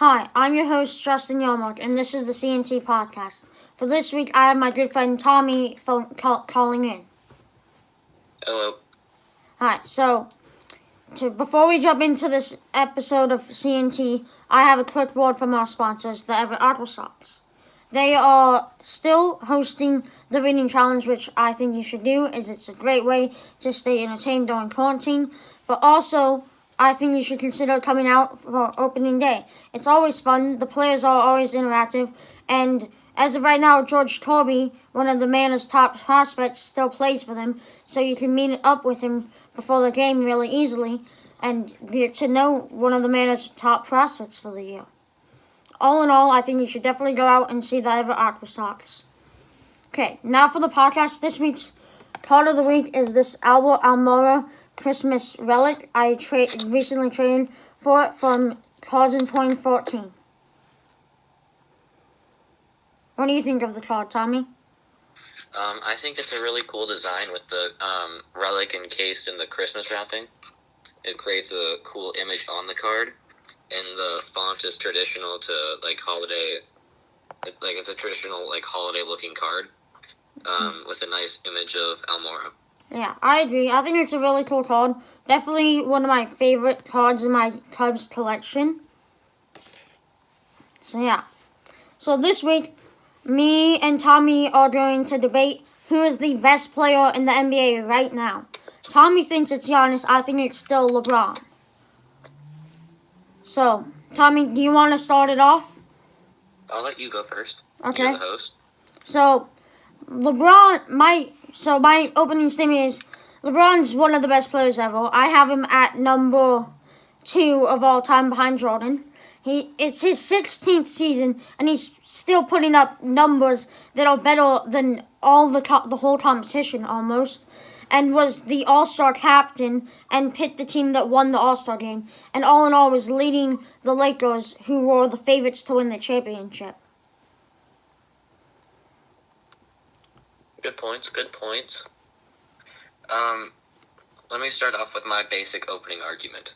Hi, I'm your host, Justin Yomart, and this is the CNC Podcast. For this week, I have my good friend Tommy calling in. Hello. Hi, so before we jump into this episode of CNT, I have a quick word from our sponsors, the Everett Aqua Sox. They are still hosting the reading challenge, which I think you should do, as it's a great way to stay entertained during quarantine. But also, I think you should consider coming out for opening day. It's always fun. The players are always interactive. And as of right now, George Kirby, one of the Mariners' top prospects, still plays for them. So you can meet up with him before the game really easily and get to know one of the Mariners' top prospects for the year. All in all, I think you should definitely go out and see the Everett Aqua Sox. Okay, now for the podcast. This week's card of the week is this Albert Almora Christmas relic. I recently traded for it from Cards in 2014. What do you think of the card, Tommy? I think it's a really cool design with the relic encased in the Christmas wrapping. It creates a cool image on the card, and the font is traditional to holiday. It's a traditional holiday-looking card with a nice image of Almora. Yeah, I agree. I think it's a really cool card. Definitely one of my favorite cards in my Cubs collection. So, yeah. So, this week, me and Tommy are going to debate who is the best player in the NBA right now. Tommy thinks it's Giannis. I think it's still LeBron. So, Tommy, do you want to start it off? I'll let you go first. Okay. You're the host. So, my opening statement is LeBron's one of the best players ever. I have him at number 2 of all time behind Jordan. It's his 16th season, and he's still putting up numbers that are better than all the whole competition almost, and was the All-Star captain and picked the team that won the All-Star game. And all in all, was leading the Lakers, who were the favorites to win the championship. Good points. Let me start off with my basic opening argument.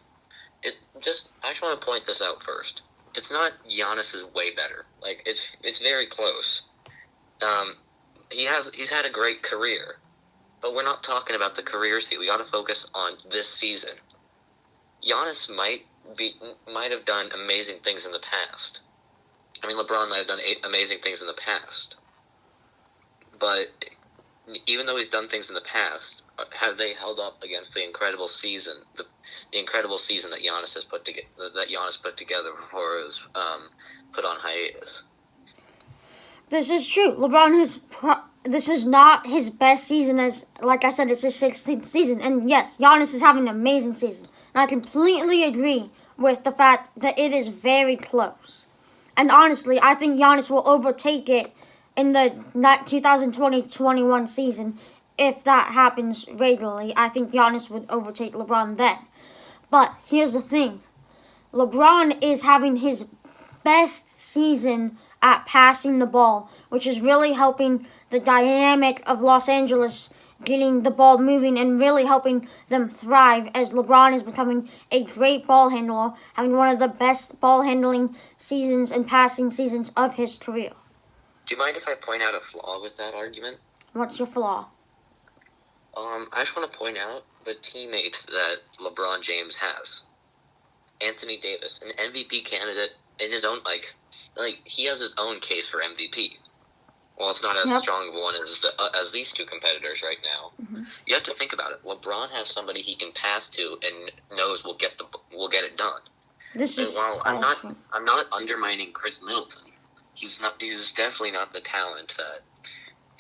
I just want to point this out first. It's not Giannis is way better. It's very close. He's had a great career, but we're not talking about the career seat. We got to focus on this season. Giannis might have done amazing things in the past. I mean, LeBron might have done amazing things in the past, but even though he's done things in the past, have they held up against the incredible season, the incredible season that Giannis put together before it was put on hiatus? This is true. This is not his best season, as like I said, it's his 16th season. And yes, Giannis is having an amazing season. And I completely agree with the fact that it is very close. And honestly, I think Giannis will overtake it in the 2020-21 season. If that happens regularly, I think Giannis would overtake LeBron then. But here's the thing. LeBron is having his best season at passing the ball, which is really helping the dynamic of Los Angeles getting the ball moving and really helping them thrive, as LeBron is becoming a great ball handler, having one of the best ball handling seasons and passing seasons of his career. Do you mind if I point out a flaw with that argument? What's your flaw? I just want to point out the teammate that LeBron James has. Anthony Davis, an MVP candidate in his own, he has his own case for MVP. Well, it's not as strong of one as these two competitors right now. Mm-hmm. You have to think about it. LeBron has somebody he can pass to and knows will get it done. I'm not undermining Chris Middleton. He's definitely not the talent that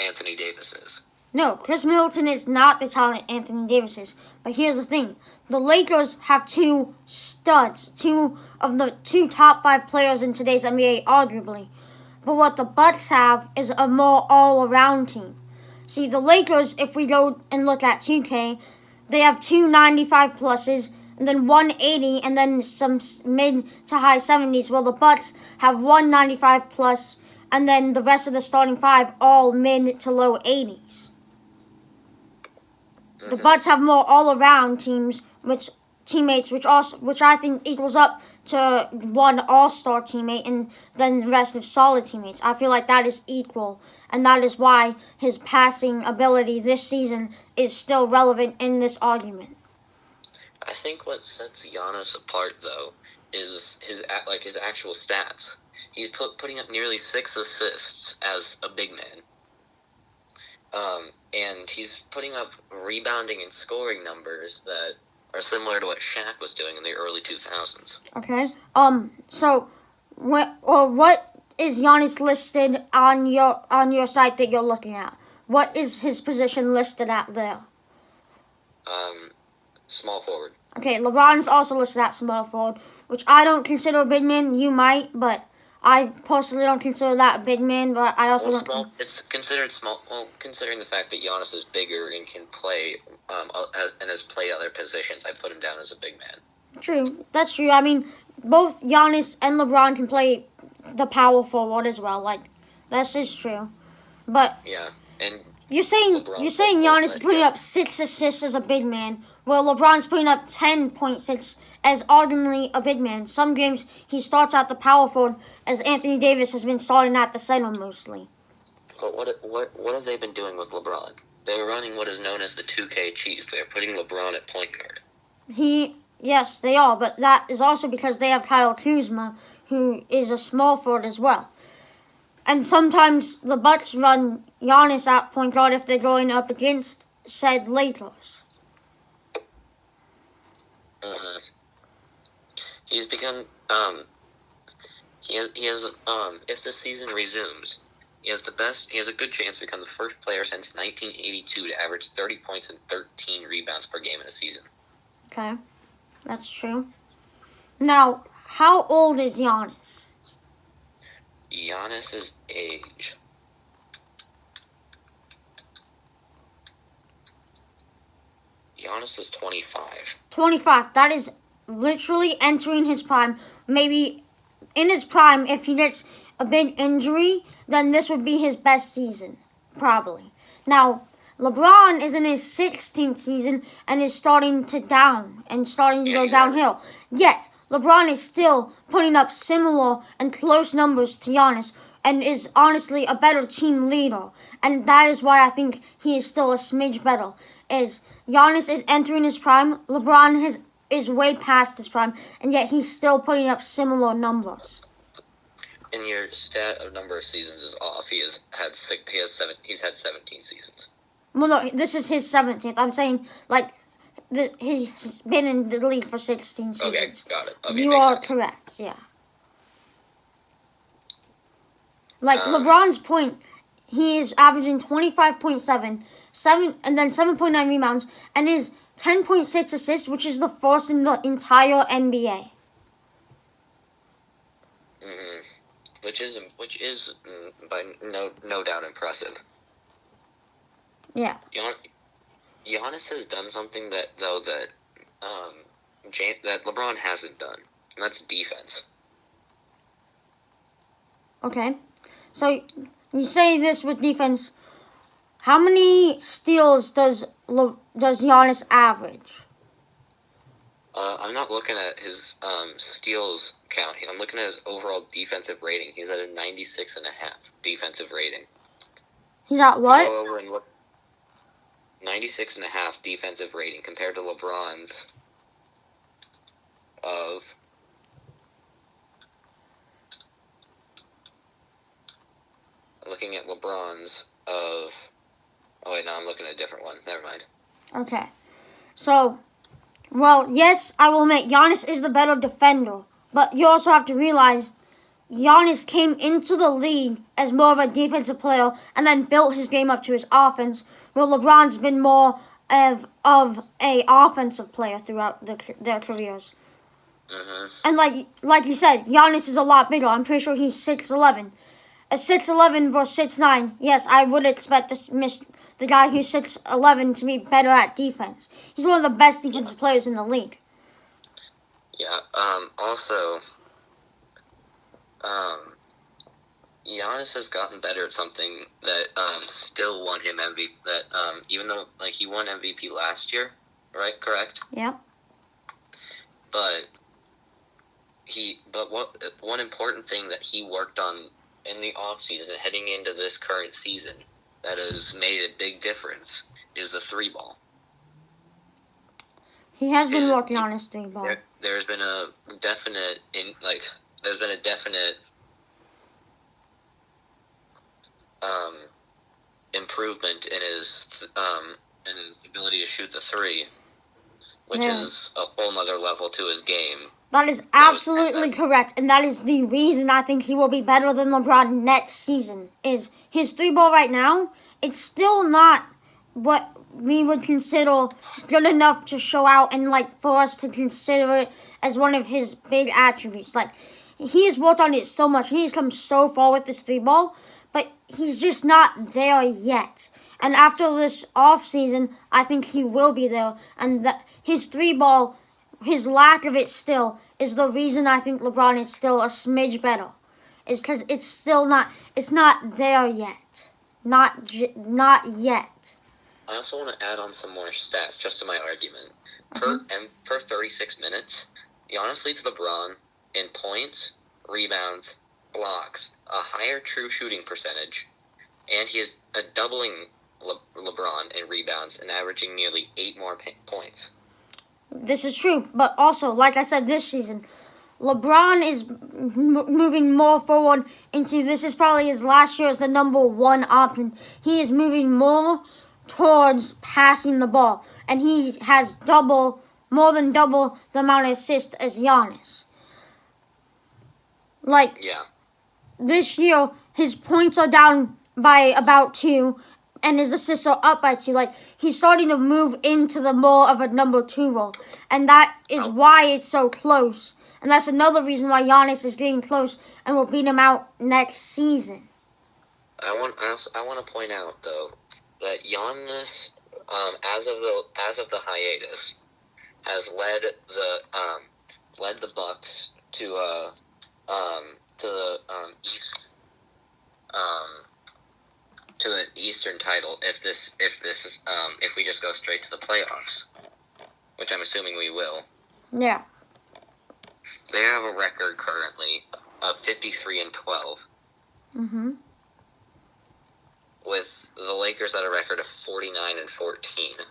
Anthony Davis is. No, Chris Middleton is not the talent Anthony Davis is. But here's the thing. The Lakers have 2 studs, 2 of the 2 top 5 players in today's NBA, arguably. But what the Bucks have is a more all-around team. See, the Lakers, if we go and look at 2K, they have 2 95 pluses, and then 180, and then some mid to high 70s. While the Bucks have 1 95 plus, and then the rest of the starting 5 all mid to low 80s. The Bucks have more all-around teammates, which I think equals up to one all-star teammate and then the rest of solid teammates. I feel like that is equal, and that is why his passing ability this season is still relevant in this argument. I think what sets Giannis apart, though, is his actual stats. He's putting up nearly 6 assists as a big man. And he's putting up rebounding and scoring numbers that are similar to what Shaq was doing in the early 2000s. Okay. So, what is Giannis listed on your site that you're looking at? What is his position listed at there? Small forward. Okay, LeBron's also listed at small forward, which I don't consider a big man. You might, but I personally don't consider that a big man. But I also don't. Small. It's considered small. Well, considering the fact that Giannis is bigger and can play, has played other positions, I put him down as a big man. True, that's true. I mean, both Giannis and LeBron can play the power forward as well. Like, that's just true. But yeah, and you're saying Giannis is putting up 6 assists as a big man, while LeBron's putting up 10.6 as arguably a big man. Some games he starts at the power forward, as Anthony Davis has been starting at the center mostly. But what have they been doing with LeBron? They're running what is known as the 2K cheese. They're putting LeBron at point guard. Yes, they are, but that is also because they have Kyle Kuzma, who is a small forward as well. And sometimes the Bucks run Giannis at point guard if they're going up against said Lakers. He's become he has if the season resumes, he has a good chance to become the first player since 1982 to average 30 points and 13 rebounds per game in a season. Okay, that's true. Now, how old is Giannis? Giannis's age. Giannis is 25. 25. That is literally entering his prime. Maybe in his prime, if he gets a big injury, then this would be his best season. Probably. Now, LeBron is in his 16th season and is starting to go downhill. Yet, LeBron is still putting up similar and close numbers to Giannis and is honestly a better team leader. And that is why I think he is still a smidge better. Giannis is entering his prime. LeBron is way past his prime, and yet he's still putting up similar numbers. And your stat of number of seasons is off. He's had 17 seasons. Well, no, this is his 17th. I'm saying, he's been in the league for 16 seasons. Okay, got it. Okay, you are correct, yeah. LeBron's point, he is averaging 25.7, and then 7.9 rebounds, and his 10.6 assists, which is the first in the entire NBA. Which is by no doubt impressive. Yeah. Giannis has done something that LeBron hasn't done, and that's defense. Okay. So you say this with defense. How many steals does Giannis average? I'm not looking at his steals count. I'm looking at his overall defensive rating. He's at a 96.5 defensive rating. He's at what? Go over and look. 96.5 defensive rating compared to LeBron's of. Looking at LeBron's of. Oh wait, no, I'm looking at a different one. Never mind. Okay. So, well, yes, I will admit Giannis is the better defender, but you also have to realize Giannis came into the league as more of a defensive player and then built his game up to his offense, while LeBron's been more of a offensive player throughout their careers. And like you said, Giannis is a lot bigger. I'm pretty sure he's 6'11". A 6'11" versus 6'9", yes, I would expect the guy who's 6'11" to be better at defense. He's one of the best defensive players in the league. Yeah, also, Giannis has gotten better at something that still won him MVP. That even though he won MVP last year, right? Correct. Yep. But one important thing that he worked on in the offseason, heading into this current season, that has made a big difference is the 3-ball. He has been working on his 3-ball. There's been a definite improvement in his ability to shoot the 3, which is a whole nother level to his game. That is absolutely correct, and that is the reason I think he will be better than LeBron next season. Is his 3-ball right now? It's still not what we would consider good enough to show out and for us to consider it as one of his big attributes. He's worked on it so much. He's come so far with this 3-ball, but he's just not there yet. And after this offseason, I think he will be there. And his 3-ball, his lack of it still, is the reason I think LeBron is still a smidge better. It's because it's not there yet. Not yet. I also want to add on some more stats just to my argument. Per 36 minutes, Giannis leads LeBron in points, rebounds, blocks, a higher true shooting percentage, and he is doubling LeBron in rebounds and averaging nearly 8 more points. This is true, but also, like I said, this season, LeBron is moving more forward into, this is probably his last year as the number 1 option. He is moving more towards passing the ball, and he has more than double the amount of assists as Giannis. This year, his points are down by about 2, and his assists are up by 2. He's starting to move into the more of a number 2 role, and that is why it's so close. And that's another reason why Giannis is getting close and will beat him out next season. I want to point out though that Giannis, as of the hiatus, has led the Bucks to the East, to an Eastern title if we just go straight to the playoffs, which I'm assuming we will. Yeah. They have a record currently of 53-12. Mm-hmm. With the Lakers at a record of 49-14.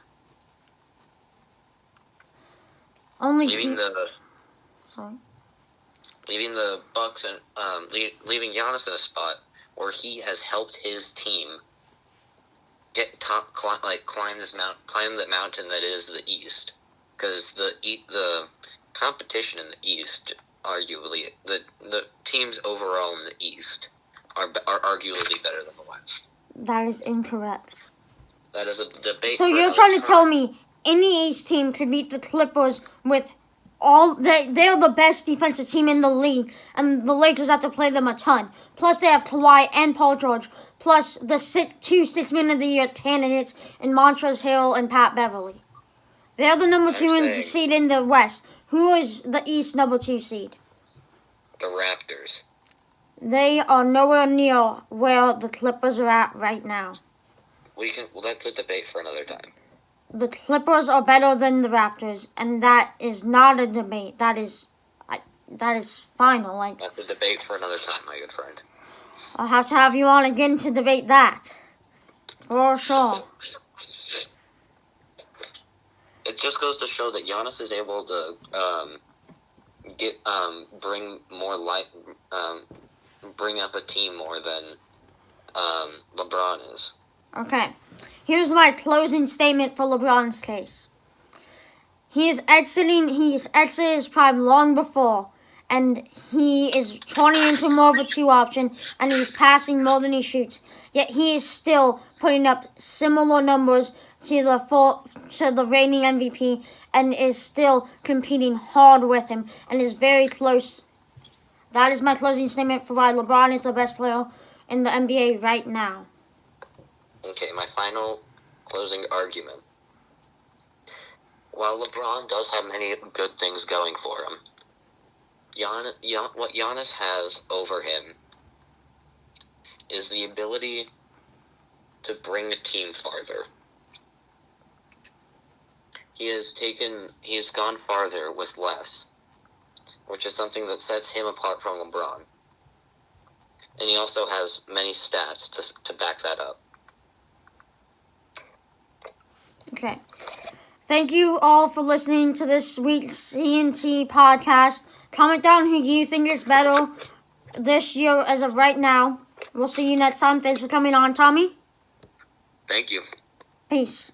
Leaving the Bucks and leaving Giannis in a spot where he has helped his team climb the mountain that is the East, because the competition in the East, arguably the teams overall in the East are arguably better than the West. That is incorrect. That is a debate. So you're trying to tell me any East team could beat the Clippers with they're the best defensive team in the league, and the Lakers have to play them a ton. Plus they have Kawhi and Paul George, plus the 2 6-man of the year candidates in Montrezl Harrell and Pat Beverly. They're the number 2 seed in the West. Who is the East number 2 seed? The Raptors. They are nowhere near where the Clippers are at right now. That's a debate for another time. The Clippers are better than the Raptors, and that is not a debate. That is final. That's a debate for another time, my good friend. I'll have to have you on again to debate that. For sure. It just goes to show that Giannis is able to bring up a team more than LeBron is. Okay. Here's my closing statement for LeBron's case. He's exited his prime long before, and he is turning into more of a 2 option, and he's passing more than he shoots. Yet he is still putting up similar numbers to the reigning MVP, and is still competing hard with him, and is very close. That is my closing statement for why LeBron is the best player in the NBA right now. Okay, my final closing argument. While LeBron does have many good things going for him, what Giannis has over him is the ability to bring a team farther. He has gone farther with less. which is something that sets him apart from LeBron. And he also has many stats to back that up. Okay. Thank you all for listening to this week's CNT podcast. Comment down who you think is better this year as of right now. We'll see you next time. Thanks for coming on, Tommy. Thank you. Peace.